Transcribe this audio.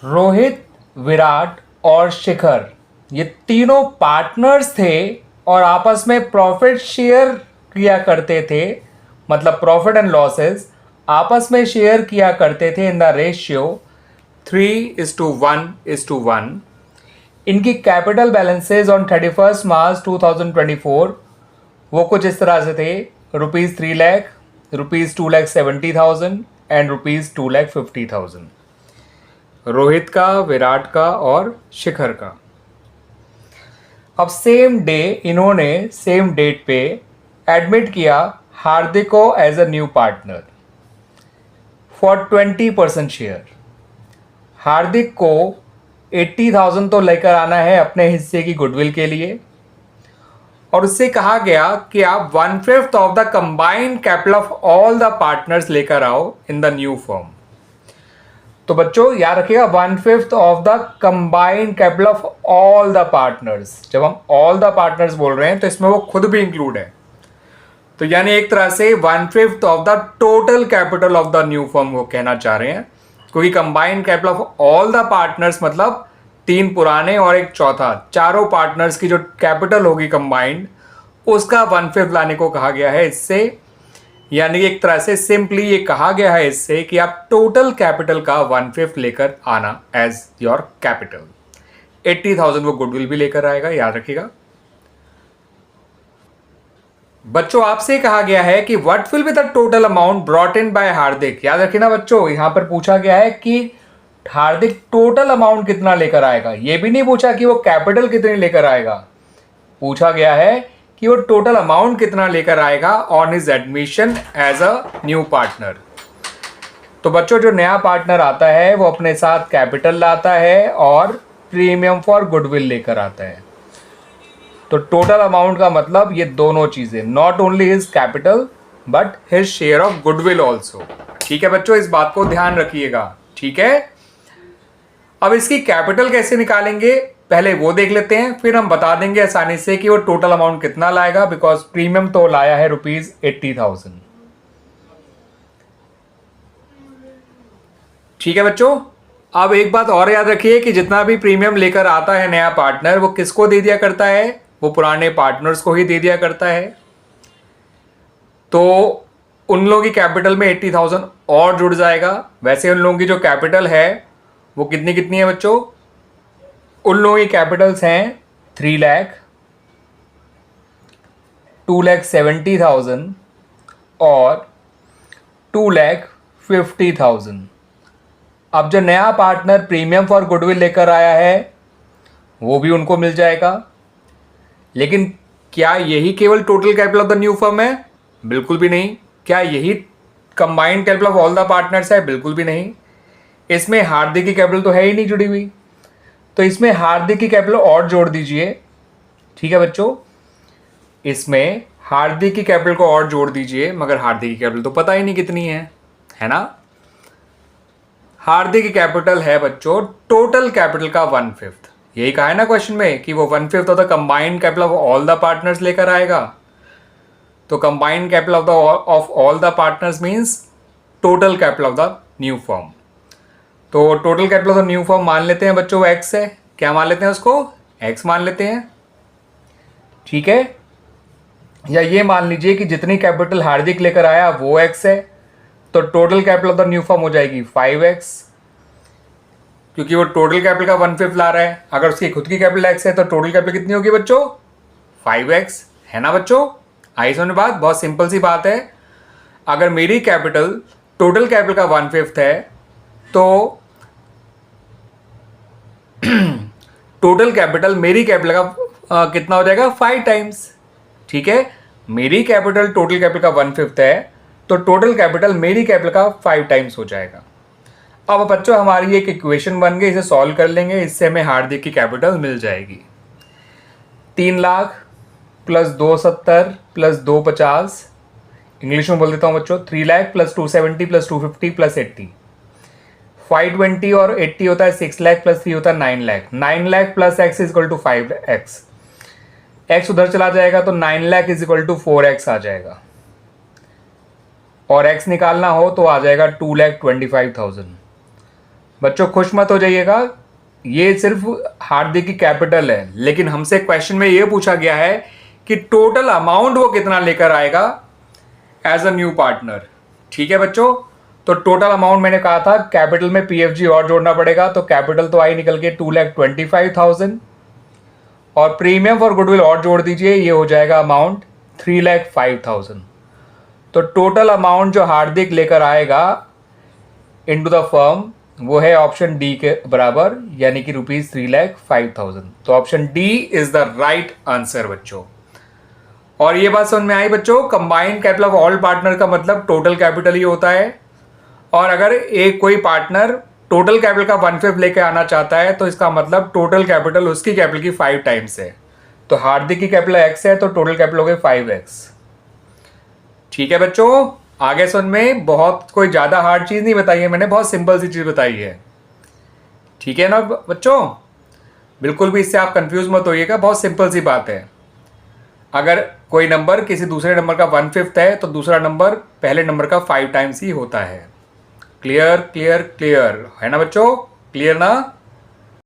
रोहित, विराट और शिखर ये तीनों पार्टनर्स थे और आपस में प्रॉफिट शेयर किया करते थे, मतलब प्रॉफिट एंड लॉसेस आपस में शेयर किया करते थे इन द रेशियो 3:1:1। इनकी कैपिटल बैलेंसेज ऑन 31 मार्च 2024 वो कुछ इस तरह से थे: ₹3 लाख, ₹2,70,000 एंड ₹2,50,000। रोहित का, विराट का और शिखर का। अब सेम डे इन्होंने सेम डेट पे एडमिट किया हार्दिक को as a new partner for 20% share. Hardik को 80,000 तो लेकर आना है अपने हिस्से की गुडविल के लिए, और उससे कहा गया कि आप 1/5 of the combined capital of all the partners लेकर आओ इन द न्यू फर्म। तो बच्चों याद रखिएगा, 1/5 of the combined capital of all the partners. जब हम ऑल द पार्टनर्स बोल रहे हैं तो इसमें वो खुद भी इंक्लूड है, तो यानी एक तरह से 1/5 of the total capital of the new firm वो कहना चाह रहे हैं, क्योंकि combined capital of all the partners मतलब 3 पुराने और एक चौथा, चारों पार्टनर्स की जो कैपिटल होगी कंबाइंड, उसका 1/5 लाने को कहा गया है इससे। यानी एक तरह से सिंपली ये कहा गया है इससे कि आप टोटल कैपिटल का 1/5 लेकर आना एज योर कैपिटल। 80,000 वो गुडविल भी लेकर आएगा, याद रखिएगा। बच्चों आपसे कहा गया है कि what will be the total amount brought in by Hardik. याद रखिए ना बच्चों, यहां पर पूछा गया है कि हार्दिक टोटल अमाउंट कितना लेकर आएगा, ये भी नहीं पूछा कि वो कैपिटल कितनी लेकर आएगा। पूछा गया है कि वो टोटल अमाउंट कितना लेकर आएगा on his admission as a new partner. तो बच्चों जो नया पार्टनर आता है वो अपने साथ कैपिटल लाता है और प्रीमियम फॉर गुडविल लेकर आता है। तो टोटल अमाउंट का मतलब ये दोनों चीजें, not only his capital but his share of goodwill also. ठीक है बच्चों, इस बात को ध्यान रखिएगा। ठीक है, अब इसकी कैपिटल कैसे निकालेंगे पहले वो देख लेते हैं, फिर हम बता देंगे आसानी से कि वो टोटल अमाउंट कितना लाएगा, बिकॉज प्रीमियम तो लाया है ₹80,000। ठीक है बच्चों, अब एक बात और याद रखिए कि जितना भी प्रीमियम लेकर आता है नया पार्टनर, वो किसको दे दिया करता है, वो पुराने पार्टनर्स को ही दे दिया करता है। तो उन लोगों की कैपिटल में 80,000 और जुड़ जाएगा। वैसे उन लोगों की जो कैपिटल है वो कितनी कितनी है बच्चों, उन लोगों की कैपिटल्स हैं 3 लाख, 2,70,000 और 2,50,000। अब जो नया पार्टनर प्रीमियम फॉर गुडविल लेकर आया है वो भी उनको मिल जाएगा। लेकिन क्या यही केवल total capital of the new firm है? बिल्कुल भी नहीं। क्या यही combined capital of all the partners है? बिल्कुल भी नहीं। इसमें हार्दिक की कैपिटल तो है ही नहीं जुड़ी हुई, तो इसमें हार्दिक की कैपिटल और जोड़ दीजिए। ठीक है बच्चों, इसमें हार्दिक की कैपिटल को और जोड़ दीजिए, मगर हार्दिक की कैपिटल तो पता ही नहीं कितनी है ना। हार्दिक की कैपिटल है बच्चों टोटल कैपिटल का 1/5। यही कहा है ना क्वेश्चन में कि वो 1/5 of the combined capital of all the partners लेकर आएगा। तो combined capital of all the partners means total capital of the new firm. तो total capital of the new firm मान लेते हैं बच्चों एक्स है। क्या मान लेते हैं उसको? एक्स मान लेते हैं। ठीक है, या ये मान लीजिए कि जितनी कैपिटल हार्दिक लेकर आया वो एक्स है, तो total capital of the new firm हो जाएगी 5x, क्योंकि वो टोटल कैपिटल का 1/5 ला रहा है। अगर उसकी खुद की कैपिटल एक्स है तो टोटल कैपिटल कितनी होगी बच्चों? 5x, है ना बच्चों। आई समझ बात, बहुत सिंपल सी बात है। अगर मेरी कैपिटल टोटल कैपिटल का 1/5 है तो टोटल कैपिटल मेरी कैपिटल का कितना हो जाएगा? 5 टाइम्स। ठीक है, मेरी कैपिटल टोटल कैपिटल का 1/5 है तो टोटल कैपिटल मेरी कैपिटल का 5 टाइम्स हो जाएगा। अब बच्चों हमारी एक इक्वेशन बन गई, इसे सॉल्व कर लेंगे, इससे हमें हार्दिक की कैपिटल मिल जाएगी। 3 लाख प्लस 270 प्लस 250, इंग्लिश में बोल देता हूँ बच्चों, 3 लाख प्लस 270 प्लस 250 प्लस 80, 520 और 80 होता है 6 लाख प्लस 3 होता है 9 lakh. 9 lakh plus x is equal to 5x। X उधर चला जाएगा तो 9 lakh is equal to 4x आ जाएगा, और x निकालना हो तो आ जाएगा 2,25,000। बच्चों खुश मत हो जाइएगा, ये सिर्फ हार्दिक की कैपिटल है, लेकिन हमसे क्वेश्चन में ये पूछा गया है कि टोटल अमाउंट वो कितना लेकर आएगा एज अ न्यू पार्टनर। ठीक है बच्चों, तो टोटल अमाउंट मैंने कहा था कैपिटल में पीएफजी और जोड़ना पड़ेगा, तो कैपिटल तो आई निकल के 2,25,000 और प्रीमियम फॉर गुडविल और जोड़ दीजिए, ये हो जाएगा अमाउंट 3,05,000। तो टोटल अमाउंट जो हार्दिक लेकर आएगा इनटू द फर्म वो है ऑप्शन डी के बराबर, यानी कि ₹3,05,000। तो option D is the right answer बच्चों। और ये बात समझ में आई बच्चों, combined capital of all partner का मतलब टोटल कैपिटल ही होता है, और अगर एक कोई पार्टनर टोटल कैपिटल का 1/5 लेके आना चाहता है तो इसका मतलब टोटल कैपिटल उसकी कैपिटल की 5 टाइम्स है। तो हार्दिक की कैपिटल x है तो टोटल कैपिटल हो गई 5x। ठीक है बच्चों, आगे सुन में बहुत कोई ज्यादा हार्ड चीज नहीं बताई है मैंने, बहुत सिंपल सी चीज बताई है। ठीक है ना बच्चों, बिल्कुल भी इससे आप कंफ्यूज मत होइएगा, बहुत सिंपल सी बात है। अगर कोई नंबर किसी दूसरे नंबर का 1/5 है तो दूसरा नंबर पहले नंबर का 5 टाइम्स ही होता है। क्लियर क्लियर क्लियर है ना बच्चों, क्लियर ना?